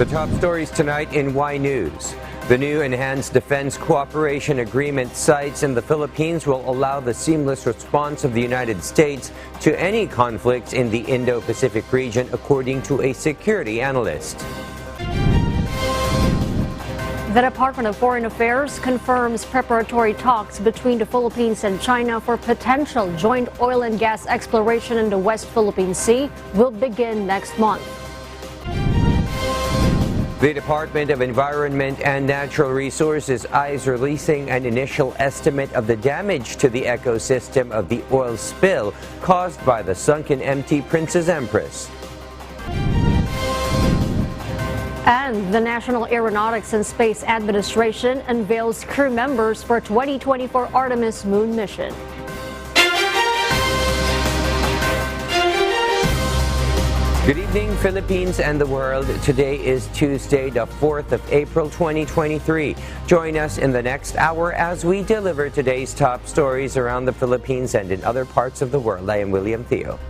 The top stories tonight in Y News. The new Enhanced Defense Cooperation Agreement sites in the Philippines will allow the seamless response of the United States to any conflicts in the Indo-Pacific region, according to a security analyst. The Department of Foreign Affairs confirms preparatory talks between the Philippines and China for potential joint oil and gas exploration in the West Philippine Sea will begin next month. The Department of Environment and Natural Resources is releasing an initial estimate of the damage to the ecosystem of the oil spill caused by the sunken MT Princess Empress. And the National Aeronautics and Space Administration unveils crew members for 2024 Artemis Moon mission. Good evening, Philippines and the world. Today is Tuesday, the 4th of April, 2023. Join us in the next hour as we deliver today's top stories around the Philippines and in other parts of the world. I am William Theo.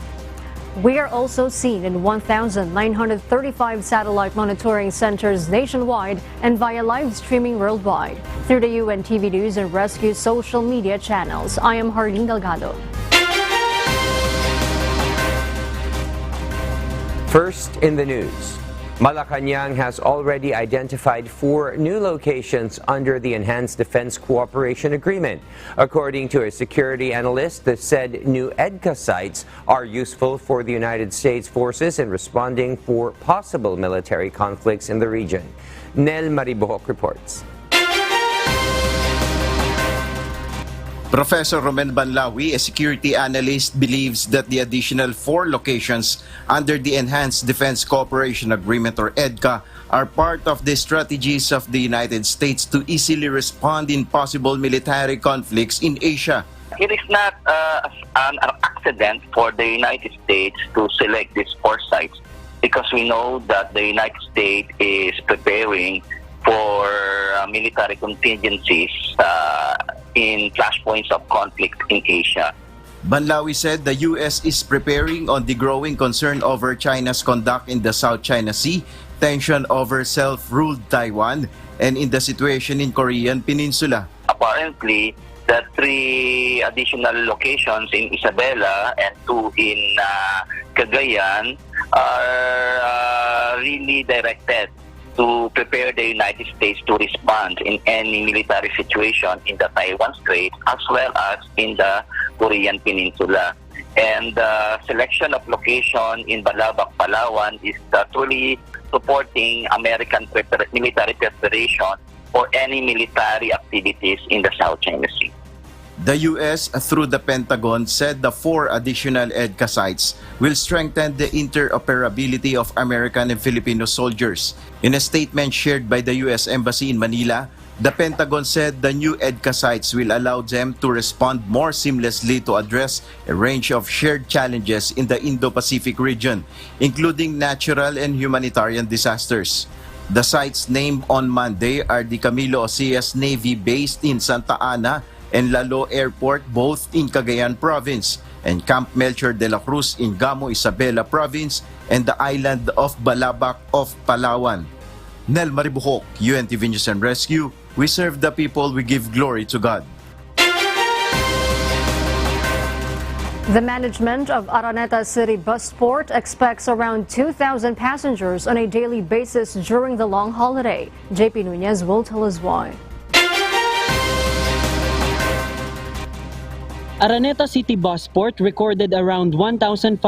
We are also seen in 1,935 satellite monitoring centers nationwide and via live streaming worldwide through the UNTV News and Rescue social media channels. I am Harleen Delgado. First in the news, Malacanang has already identified 4 new locations under the Enhanced Defense Cooperation Agreement. According to a security analyst, the said new EDCA sites are useful for the United States forces in responding for possible military conflicts in the region. Nel Maribohok reports. Professor Romel Banlawi, a security analyst, believes that the additional 4 locations under the Enhanced Defense Cooperation Agreement, or EDCA, are part of the strategies of the United States to easily respond in possible military conflicts in Asia. It is not an accident for the United States to select these 4 sites because we know that the United States is preparing for military contingencies in flashpoints of conflict in Asia. Banlawi said the U.S. is preparing on the growing concern over China's conduct in the South China Sea, tension over self-ruled Taiwan, and in the situation in Korean Peninsula. Apparently, the 3 additional locations in Isabela and 2 in Cagayan are really directed to prepare the United States to respond in any military situation in the Taiwan Strait as well as in the Korean Peninsula. And the selection of location in Balabac, Palawan is truly supporting American military preparation for any military activities in the South China Sea. The U.S., through the Pentagon, said the 4 additional EDCA sites will strengthen the interoperability of American and Filipino soldiers. In a statement shared by the U.S. Embassy in Manila, the Pentagon said the new EDCA sites will allow them to respond more seamlessly to address a range of shared challenges in the Indo-Pacific region, including natural and humanitarian disasters. The sites named on Monday are the Camilo Ocias Navy based in Santa Ana and Lalo Airport, both in Cagayan Province, and Camp Melchor de la Cruz in Gamo, Isabela Province, and the island of Balabac of Palawan. Nel Maribohok, UNTV News and Rescue. We serve the people, we give glory to God. The management of Araneta City Busport expects around 2,000 passengers on a daily basis during the long holiday. JP Nunez will tell us why. Araneta City Busport recorded around 1,500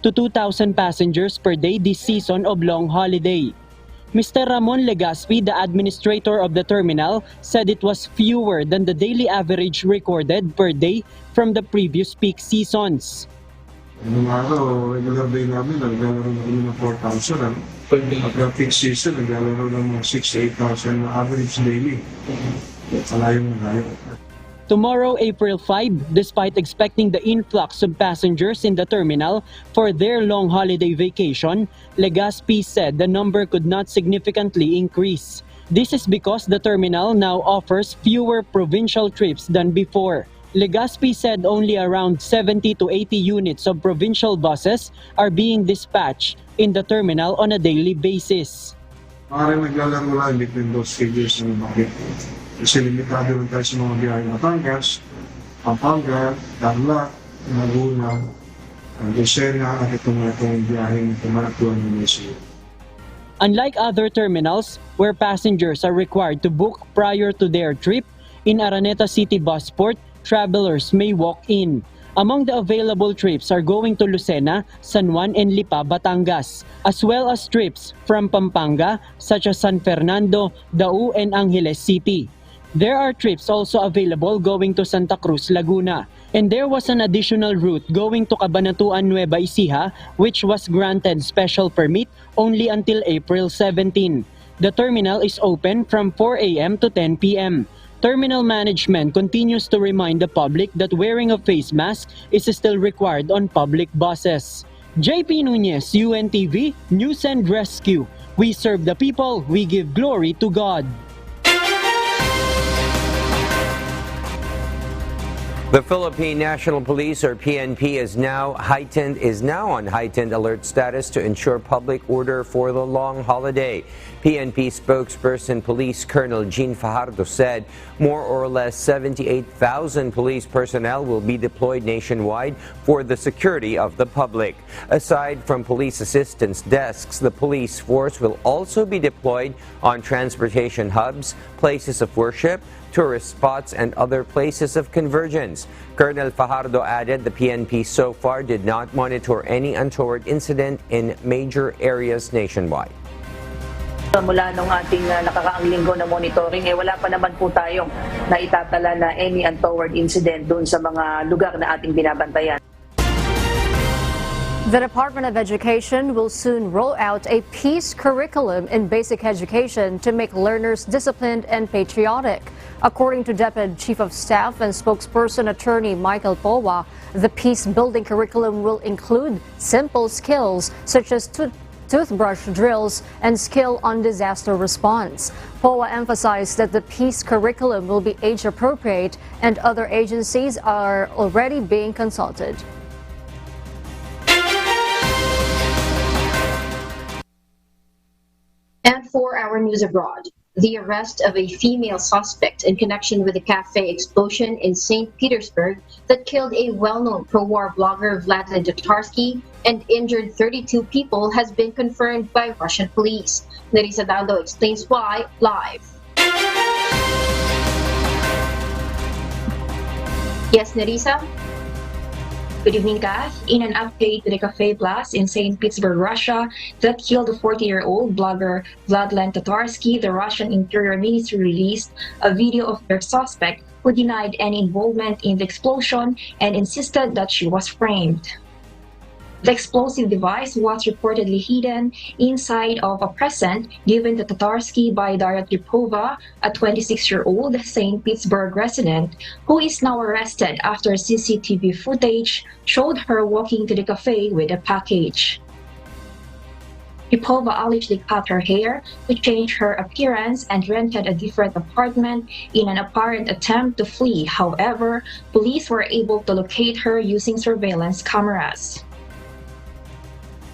to 2,000 passengers per day this season of long holiday. Mr. Ramon Legaspi, the administrator of the terminal, said it was fewer than the daily average recorded per day from the previous peak seasons. Nung araw, regular day namin, naglalaro ng 4,000. At peak season, naglalaro ng 6,000 to 8,000 average daily. Malayong malayo. Tomorrow, April 5, despite expecting the influx of passengers in the terminal for their long holiday vacation, Legaspi said the number could not significantly increase. This is because the terminal now offers fewer provincial trips than before. Legaspi said only around 70 to 80 units of provincial buses are being dispatched in the terminal on a daily basis. Maaaring naglalaro lang between those figures ng bakit. Kasi limitado lang tayo sa mga biyahe na Batangas, Pampanga, Tarlac, Laguna, Lucena at itong biyaheng tumanatuan ng Messi. Unlike other terminals where passengers are required to book prior to their trip, in Araneta City Busport, travelers may walk in. Among the available trips are going to Lucena, San Juan, and Lipa, Batangas, as well as trips from Pampanga such as San Fernando, Dau, and Angeles City. There are trips also available going to Santa Cruz, Laguna. And there was an additional route going to Cabanatuan, Nueva Ecija, which was granted special permit only until April 17. The terminal is open from 4 a.m. to 10 p.m. Terminal management continues to remind the public that wearing a face mask is still required on public buses. JP Nunez, UNTV, News and Rescue. We serve the people, we give glory to God. The Philippine National Police, or PNP, is now on heightened alert status to ensure public order for the long holiday. PNP spokesperson Police Colonel Jean Fajardo said more or less 78,000 police personnel will be deployed nationwide for the security of the public. Aside from police assistance desks, the police force will also be deployed on transportation hubs, places of worship, tourist spots, and other places of convergence. Colonel Fajardo added the PNP so far did not monitor any untoward incident in major areas nationwide. Mula nung ating nakakaang linggo na monitoring, wala pa naman po tayong naitatala na any untoward incident doon sa mga lugar na ating binabantayan. The Department of Education will soon roll out a peace curriculum in basic education to make learners disciplined and patriotic. According to DepEd Chief of Staff and Spokesperson Attorney Michael Powa, the peace-building curriculum will include simple skills such as toothbrush drills and skill on disaster response. POA emphasized that the peace curriculum will be age-appropriate and other agencies are already being consulted. And for our news abroad, the arrest of a female suspect in connection with a cafe explosion in St. Petersburg that killed a well-known pro-war blogger Vladimir Tatarsky and injured 32 people has been confirmed by Russian police. Nerissa Dando explains why live. Yes, Nerissa? Good evening, Kath. In an update to the cafe blast in St. Petersburg, Russia, that killed the 40-year-old blogger Vladimir Tatarsky, the Russian Interior Ministry released a video of their suspect who denied any involvement in the explosion and insisted that she was framed. The explosive device was reportedly hidden inside of a present given to Tatarsky by Daria Tripova, a 26-year-old St. Petersburg resident, who is now arrested after CCTV footage showed her walking to the cafe with a package. Tripova allegedly cut her hair to change her appearance and rented a different apartment in an apparent attempt to flee. However, police were able to locate her using surveillance cameras.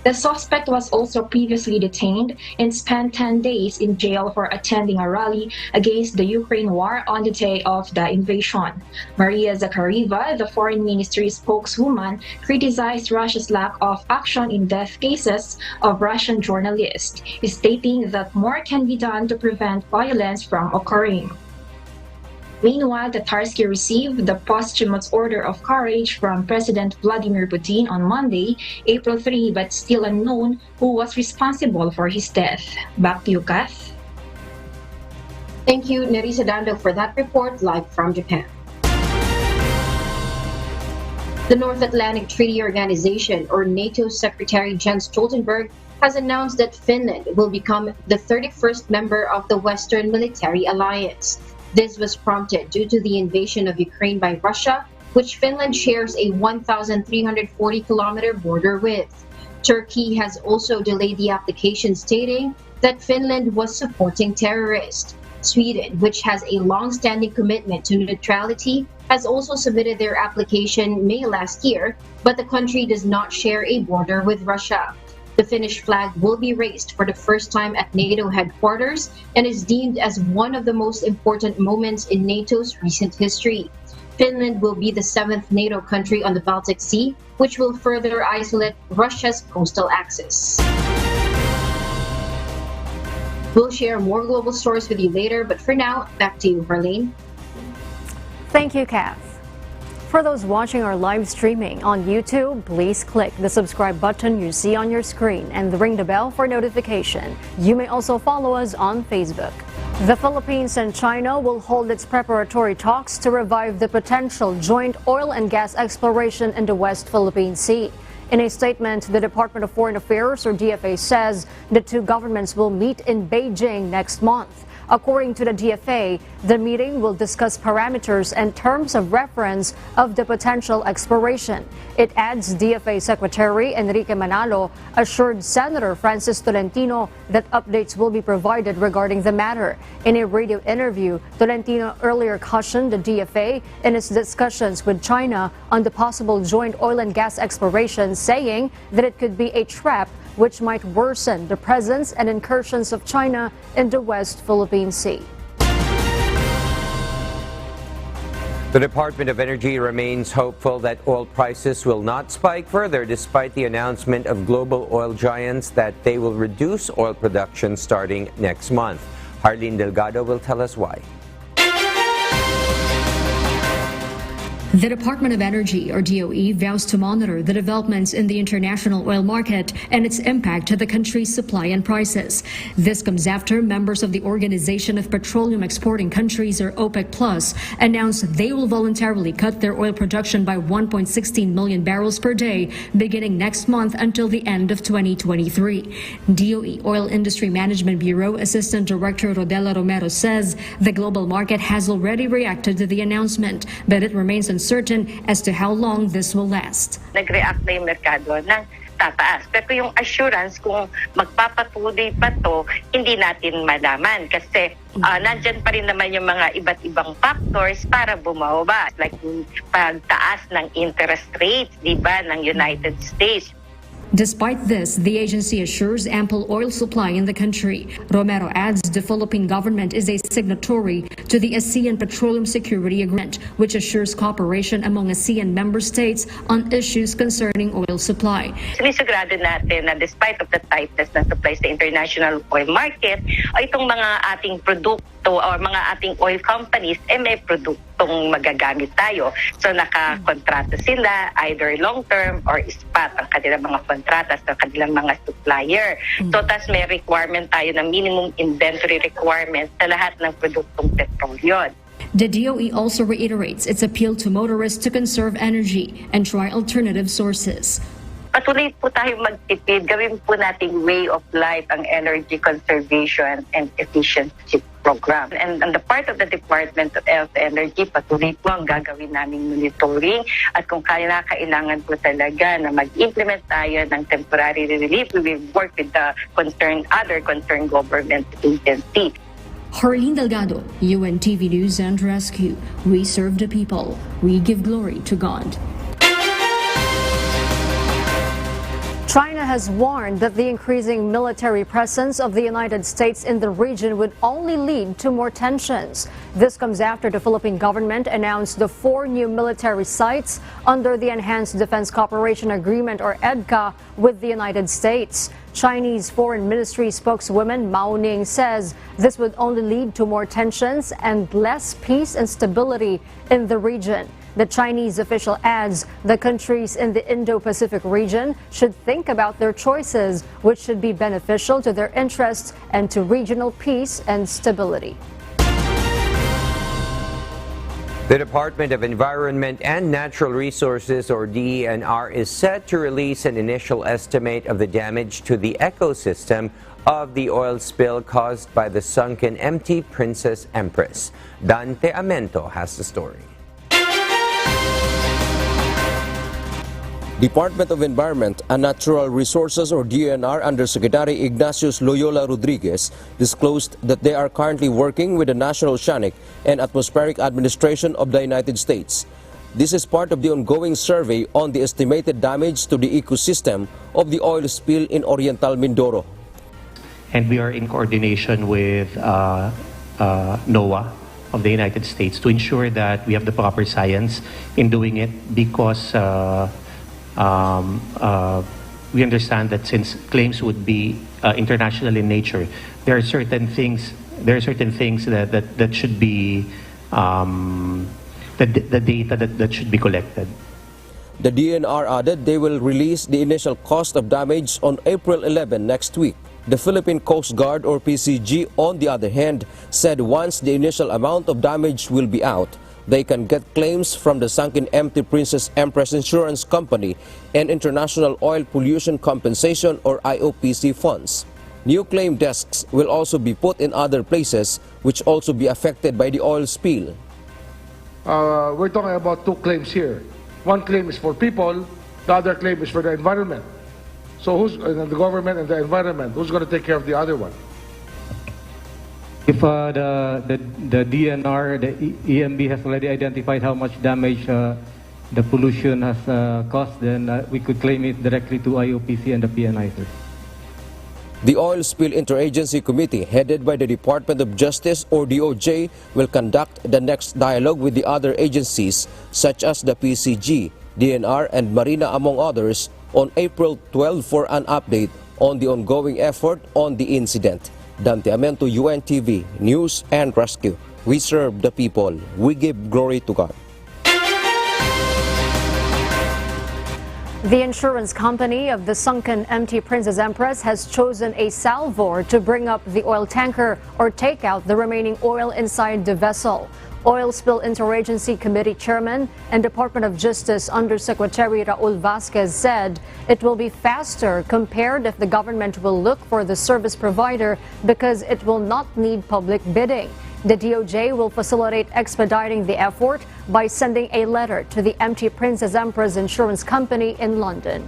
The suspect was also previously detained and spent 10 days in jail for attending a rally against the Ukraine war on the day of the invasion. Maria Zakhareva, the foreign ministry spokeswoman, criticized Russia's lack of action in death cases of Russian journalists, stating that more can be done to prevent violence from occurring. Meanwhile, Tatarsky received the posthumous Order of Courage from President Vladimir Putin on Monday, April 3, but still unknown who was responsible for his death. Back to you, Kath. Thank you, Nerissa Dando, for that report live from Japan. The North Atlantic Treaty Organization, or NATO Secretary Jens Stoltenberg, has announced that Finland will become the 31st member of the Western Military Alliance. This was prompted due to the invasion of Ukraine by Russia, which Finland shares a 1,340-kilometer border with. Turkey has also delayed the application, stating that Finland was supporting terrorists. Sweden, which has a long-standing commitment to neutrality, has also submitted their application May last year, but the country does not share a border with Russia. The Finnish flag will be raised for the first time at NATO headquarters and is deemed as one of the most important moments in NATO's recent history. Finland will be the 7th NATO country on the Baltic Sea, which will further isolate Russia's coastal axis. We'll share more global stories with you later, but for now, back to you, Harlene. Thank you, Kath. For those watching our live streaming on YouTube, please click the subscribe button you see on your screen and ring the bell for notification. You may also follow us on Facebook. The Philippines and China will hold its preparatory talks to revive the potential joint oil and gas exploration in the West Philippine Sea. In a statement, the Department of Foreign Affairs, or DFA, says the two governments will meet in Beijing next month. According to the DFA, the meeting will discuss parameters and terms of reference of the potential exploration. It adds DFA Secretary Enrique Manalo assured Senator Francis Tolentino that updates will be provided regarding the matter. In a radio interview, Tolentino earlier cautioned the DFA in its discussions with China on the possible joint oil and gas exploration, saying that it could be a trap which might worsen the presence and incursions of China in the West Philippine Sea. The Department of Energy remains hopeful that oil prices will not spike further despite the announcement of global oil giants that they will reduce oil production starting next month. Harleen Delgado will tell us why. The Department of Energy, or DOE, vows to monitor the developments in the international oil market and its impact to the country's supply and prices. This comes after members of the Organization of Petroleum Exporting Countries, or OPEC Plus, announced they will voluntarily cut their oil production by 1.16 million barrels per day beginning next month until the end of 2023. DOE Oil Industry Management Bureau Assistant Director Rodela Romero says the global market has already reacted to the announcement, but it remains uncertain as to how long this will last. Nag-react na yung merkado ng tataas. Pero yung assurance kung magpapatuloy pa to, hindi natin malaman kasi nandyan pa rin naman yung mga iba't ibang factors para bumaba. Like yung pagtaas ng interest rates, di ba, ng United States. Despite this, the agency assures ample oil supply in the country. Romero adds the Philippine government is a signatory to the ASEAN Petroleum Security Agreement, which assures cooperation among ASEAN member states on issues concerning oil supply. Sinisigurado natin na despite of the tightness na supply sa international oil market, itong mga ating produkto o mga ating oil companies, may produktong magagamit tayo. So nakakontrata sila, either long-term or spot ang kanilang mga kontrata sa kanilang mga supplier. So tas may requirement tayo na minimum inventory requirements sa lahat ng produktong petrolyo. The DOE also reiterates its appeal to motorists to conserve energy and try alternative sources. Patuloy po tayo magtipid, gawin po nating way of life ang energy conservation and efficiency program. And on the part of the Department of Health and Energy, patuloy po ang gagawin naming monitoring at kung kailangan po talaga na mag-implement tayo ng temporary relief, we will work with the other concerned government agency. Harleen Delgado, UNTV News and Rescue. We serve the people. We give glory to God. China has warned that the increasing military presence of the United States in the region would only lead to more tensions. This comes after the Philippine government announced the 4 new military sites under the Enhanced Defense Cooperation Agreement, or EDCA, with the United States. Chinese Foreign Ministry spokeswoman Mao Ning says this would only lead to more tensions and less peace and stability in the region. The Chinese official adds the countries in the Indo-Pacific region should think about their choices, which should be beneficial to their interests and to regional peace and stability. The Department of Environment and Natural Resources, or DENR, is set to release an initial estimate of the damage to the ecosystem of the oil spill caused by the sunken MT Princess Empress. Dante Amento has the story. Department of Environment and Natural Resources, or DENR, Undersecretary Ignatius Loyola Rodriguez disclosed that they are currently working with the National Oceanic and Atmospheric Administration of the United States. This is part of the ongoing survey on the estimated damage to the ecosystem of the oil spill in Oriental Mindoro. And we are in coordination with NOAA of the United States to ensure that we have the proper science in doing it, because we understand that since claims would be international in nature, there are certain things that should be the data that should be collected. The DNR added they will release the initial cost of damage on April 11 next week. The Philippine Coast Guard, or PCG, on the other hand, said once the initial amount of damage will be out, they can get claims from the sunken MT Princess Empress Insurance Company and International Oil Pollution Compensation, or IOPC funds. New claim desks will also be put in other places which also be affected by the oil spill. We're talking about two claims here. One claim is for people, the other claim is for the environment. So who's the government and the environment? Who's going to take care of the other one? If the DNR, the EMB has already identified how much damage the pollution has caused, then we could claim it directly to IOPC and the PNI. The Oil Spill Interagency Committee, headed by the Department of Justice, or DOJ, will conduct the next dialogue with the other agencies such as the PCG, DNR, and Marina, among others, on April 12 for an update on the ongoing effort on the incident. Dante Amento, UNTV, News and Rescue. We serve the people. We give glory to God. The insurance company of the sunken MT Princess Empress has chosen a salvor to bring up the oil tanker or take out the remaining oil inside the vessel. Oil Spill Interagency Committee Chairman and Department of Justice Undersecretary Raul Vasquez said it will be faster compared if the government will look for the service provider because it will not need public bidding. The DOJ will facilitate expediting the effort by sending a letter to the MT Princess Empress Insurance Company in London.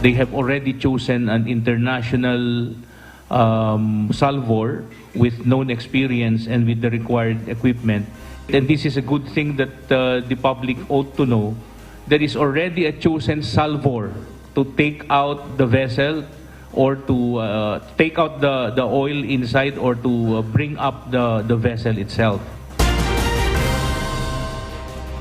They have already chosen an international salvor with known experience and with the required equipment. And this is a good thing that the public ought to know. There is already a chosen salvor to take out the vessel or to take out the oil inside or to bring up the vessel itself.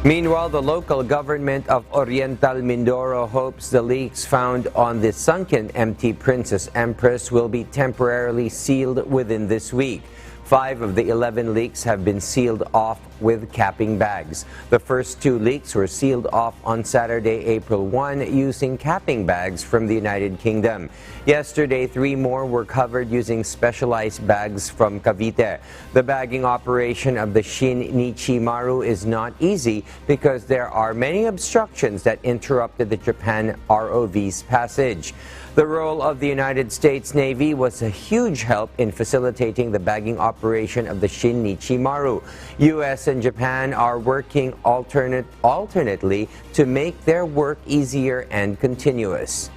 Meanwhile, the local government of Oriental Mindoro hopes the leaks found on the sunken MT Princess Empress will be temporarily sealed within this week. 5 of the 11 leaks have been sealed off with capping bags. The first 2 leaks were sealed off on Saturday, April 1, using capping bags from the United Kingdom. Yesterday, 3 more were covered using specialized bags from Cavite. The bagging operation of the Shin Nichimaru is not easy because there are many obstructions that interrupted the Japan ROV's passage. The role of the United States Navy was a huge help in facilitating the bagging operation of the Shin Nichimaru. U.S. and Japan are working alternately to make their work easier and continuous.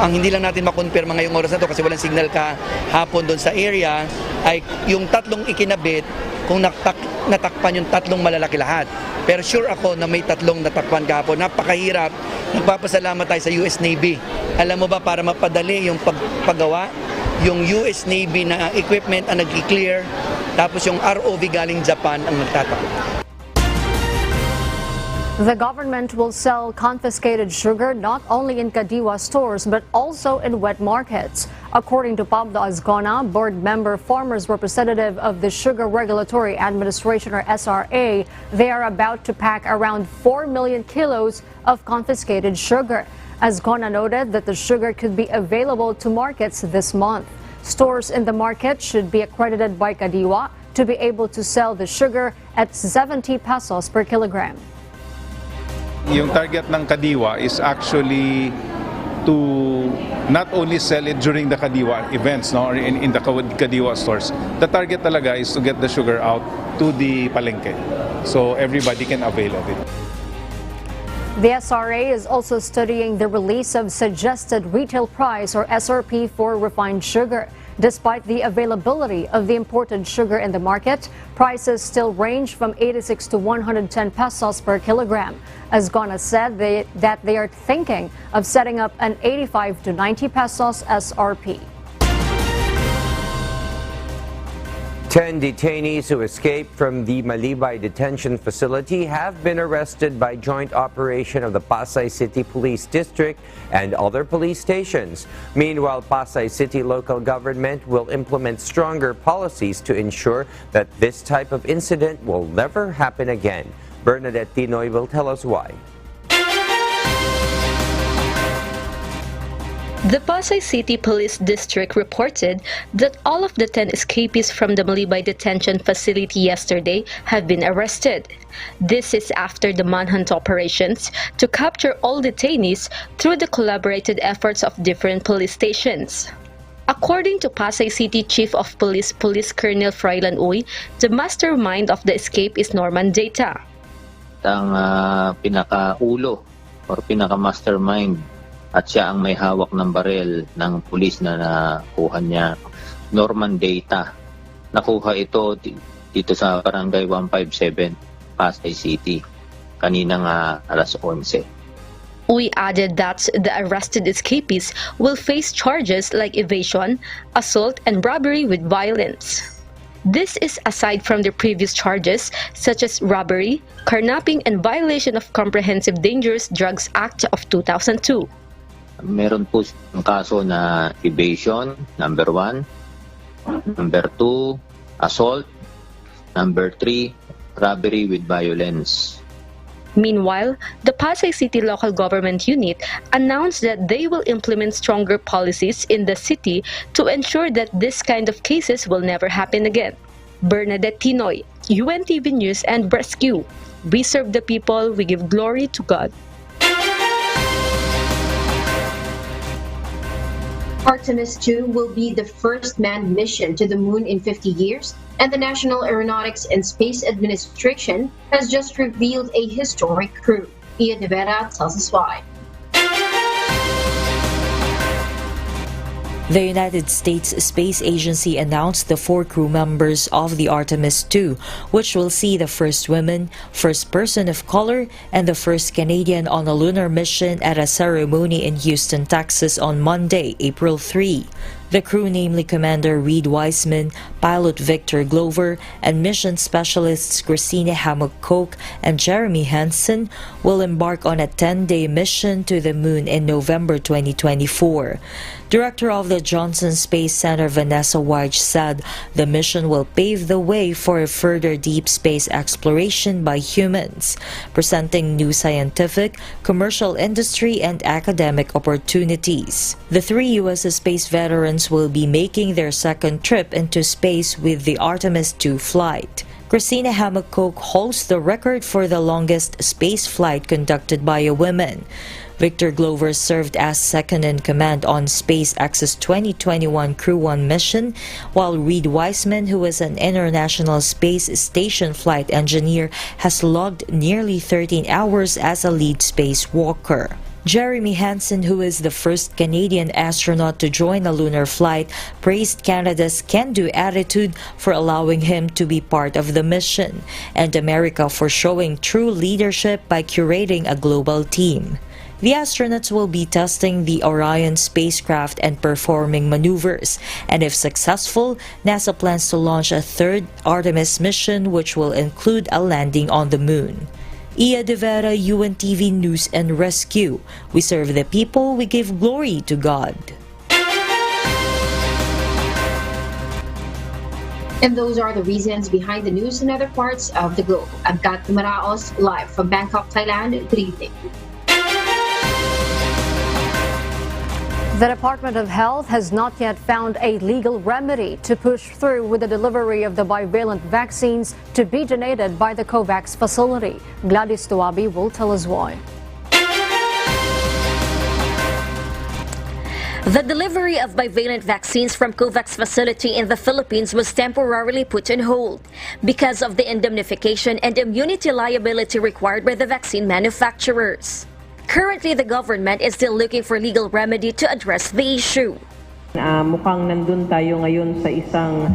Ang hindi lang natin makonfirma ngayong oras na to kasi walang signal ka hapon doon sa area ay yung 3 ikinabit kung natakpan yung 3 malalaki lahat. Pero sure ako na may 3 natakpan kahapon. Napakahirap. Nagpapasalamat tayo sa US Navy. Alam mo ba, para mapadali yung paggawa, yung US Navy na equipment ang nag-clear, tapos yung ROV galing Japan ang nagtatakbo. The government will sell confiscated sugar not only in Kadiwa stores but also in wet markets. According to Pablo Azcona, board member, farmers representative of the Sugar Regulatory Administration, or SRA, they are about to pack around 4 million kilos of confiscated sugar. Azcona noted that the sugar could be available to markets this month. Stores in the market should be accredited by Kadiwa to be able to sell the sugar at 70 pesos per kilogram. Yung target ng Kadiwa is actually to not only sell it during the Kadiwa events, no, or in the Kadiwa stores. The target talaga is to get the sugar out to the palengke so everybody can avail of it. The SRA is also studying the release of suggested retail price or SRP for refined sugar. Despite the availability of the imported sugar in the market, prices still range from 86 to 110 pesos per kilogram. Azgona said that they are thinking of setting up an 85 to 90 pesos SRP. 10 detainees who escaped from the Malibay detention facility have been arrested by joint operation of the Pasay City Police District and other police stations. Meanwhile, Pasay City local government will implement stronger policies to ensure that this type of incident will never happen again. Bernadette Tinoy will tell us why. The Pasay City Police District reported that all of the 10 escapees from the Malibay detention facility yesterday have been arrested. This is after the manhunt operations to capture all detainees through the collaborated efforts of different police stations. According to Pasay City Chief of Police Police Colonel Froilan Uy, the mastermind of the escape is Norman Data. Ang pinaka-ulo or pinaka-mastermind at siya ang may hawak ng barel ng pulis na nakuha niya, Norman Data. Nakuha ito dito sa Barangay 157, Pasay City, kaninang alas 11. We added that the arrested escapees will face charges like evasion, assault, and robbery with violence. This is aside from the previous charges such as robbery, carnapping, and violation of Comprehensive Dangerous Drugs Act of 2002. Meron po ang kaso na evasion, number 1. Number 2, assault. Number 3, robbery with violence. Meanwhile, the Pasay City Local Government Unit announced that they will implement stronger policies in the city to ensure that this kind of cases will never happen again. Bernadette Tinoy, UNTV News and Rescue. We serve the people, we give glory to God. Artemis 2 will be the first manned mission to the moon in 50 years, and the National Aeronautics and Space Administration has just revealed a historic crew. EDCA tells us why. The United States Space Agency announced the 4 crew members of the Artemis 2, which will see the first woman, first person of color, and the first Canadian on a lunar mission at a ceremony in Houston, Texas on Monday, April 3. The crew, namely Commander Reed Wiseman, pilot Victor Glover, and mission specialists Christina Hammock-Koch and Jeremy Hansen, will embark on a 10-day mission to the moon in November 2024. Director of the Johnson Space Center Vanessa Weich said the mission will pave the way for a further deep space exploration by humans, presenting new scientific, commercial industry, and academic opportunities. The 3 U.S. space veterans will be making their second trip into space with the Artemis 2 flight. Christina Hammock-Koch holds the record for the longest space flight conducted by a woman. Victor Glover served as second-in-command on SpaceX's 2021 Crew 1 mission, while Reed Wiseman, who is an International Space Station flight engineer, has logged nearly 13 hours as a lead spacewalker. Jeremy Hansen, who is the first Canadian astronaut to join a lunar flight, praised Canada's can-do attitude for allowing him to be part of the mission, and America for showing true leadership by curating a global team. The astronauts will be testing the Orion spacecraft and performing maneuvers, and if successful, NASA plans to launch a 3rd Artemis mission which will include a landing on the moon. EDCA, UNTV News and Rescue. We serve the people, we give glory to God. And those are the reasons behind the news in other parts of the globe. I'm Kat Maraos, live from Bangkok, Thailand. Good evening. The Department of Health has not yet found a legal remedy to push through with the delivery of the bivalent vaccines to be donated by the COVAX facility. Gladys Tuabi will tell us why. The delivery of bivalent vaccines from COVAX facility in the Philippines was temporarily put on hold because of the indemnification and immunity liability required by the vaccine manufacturers. Currently, the government is still looking for legal remedy to address the issue. Mukhang nandun tayo ngayon sa isang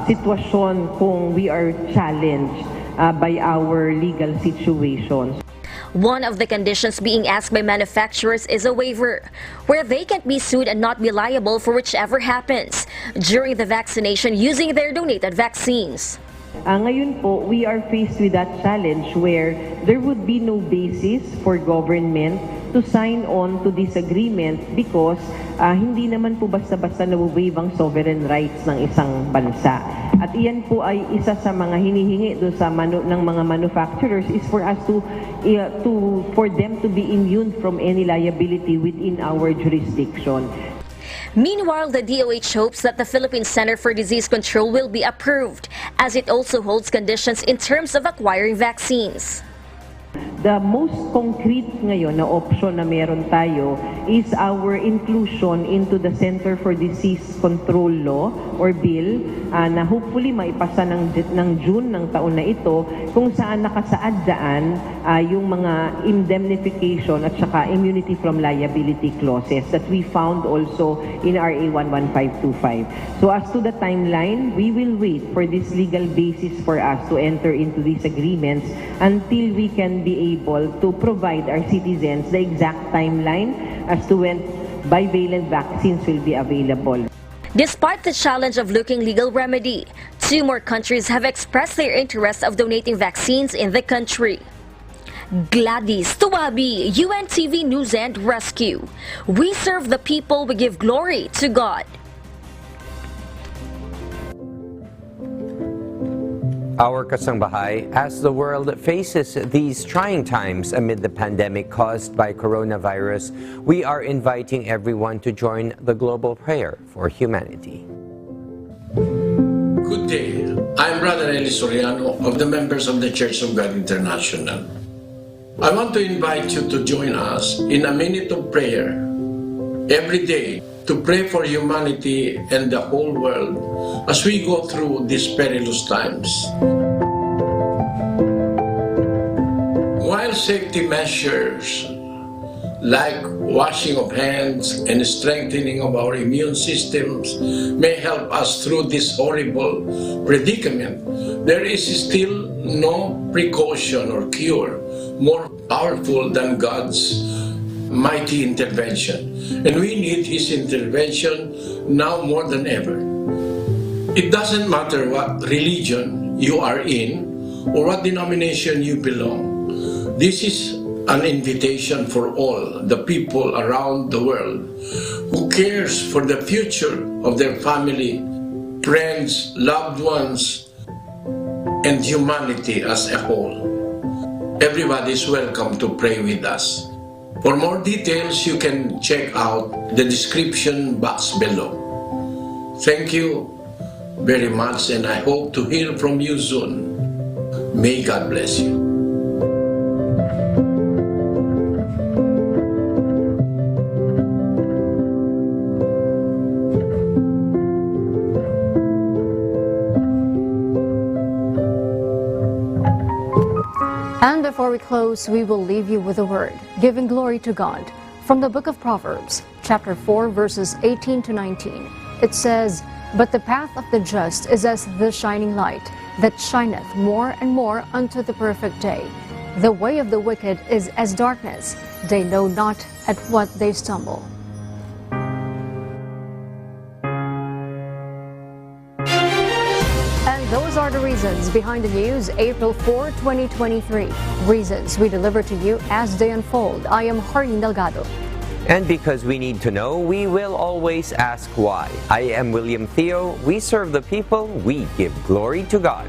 sitwasyon kung we are challenged by our legal situation. One of the conditions being asked by manufacturers is a waiver, where they can't be sued and not be liable for whichever happens during the vaccination using their donated vaccines. Ngayon po, we are faced with that challenge where there would be no basis for government to sign on to this agreement because hindi naman po basta-basta na-waive ang sovereign rights ng isang bansa. At iyan po ay isa sa mga hinihingi doon sa ng mga manufacturers is for us for them to be immune from any liability within our jurisdiction. Meanwhile, the DOH hopes that the Philippine Center for Disease Control will be approved, as it also holds conditions in terms of acquiring vaccines. The most concrete ngayon na option na meron tayo is our inclusion into the Center for Disease Control Law or Bill na hopefully maipasa ng June ng taon na ito kung saan nakasaad dyan yung mga indemnification at saka immunity from liability clauses that we found also in RA 11525. So as to the timeline, we will wait for this legal basis for us to enter into these agreements until we can be able to provide our citizens the exact timeline as to when bivalent vaccines will be available. Despite the challenge of looking legal remedy, 2 more countries have expressed their interest of donating vaccines in the country. Gladys Tuwabi, UNTV News and Rescue. We serve the people, we give glory to God. Our kasangbahay, as the world faces these trying times amid the pandemic caused by coronavirus, we are inviting everyone to join the global prayer for humanity. Good day. I'm Brother Eli Soriano of the members of the Church of God International. I want to invite you to join us in a minute of prayer every day to pray for humanity and the whole world as we go through these perilous times. While safety measures like washing of hands and strengthening of our immune systems may help us through this horrible predicament, there is still no precaution or cure more powerful than God's mighty intervention. And we need His intervention now more than ever. It doesn't matter what religion you are in or what denomination you belong. This is an invitation for all the people around the world who cares for the future of their family, friends, loved ones, and humanity as a whole. Everybody is welcome to pray with us. For more details, you can check out the description box below. Thank you very much, and I hope to hear from you soon. May God bless you. And before we close, we will leave you with a word, giving glory to God. From the book of Proverbs, chapter 4, verses 18 to 19, it says, "But the path of the just is as the shining light, that shineth more and more unto the perfect day. The way of the wicked is as darkness, they know not at what they stumble." Those are the reasons behind the news, April 4, 2023. Reasons we deliver to you as they unfold. I am Harleen Delgado. And because we need to know, we will always ask why. I am William Theo. We serve the people. We give glory to God.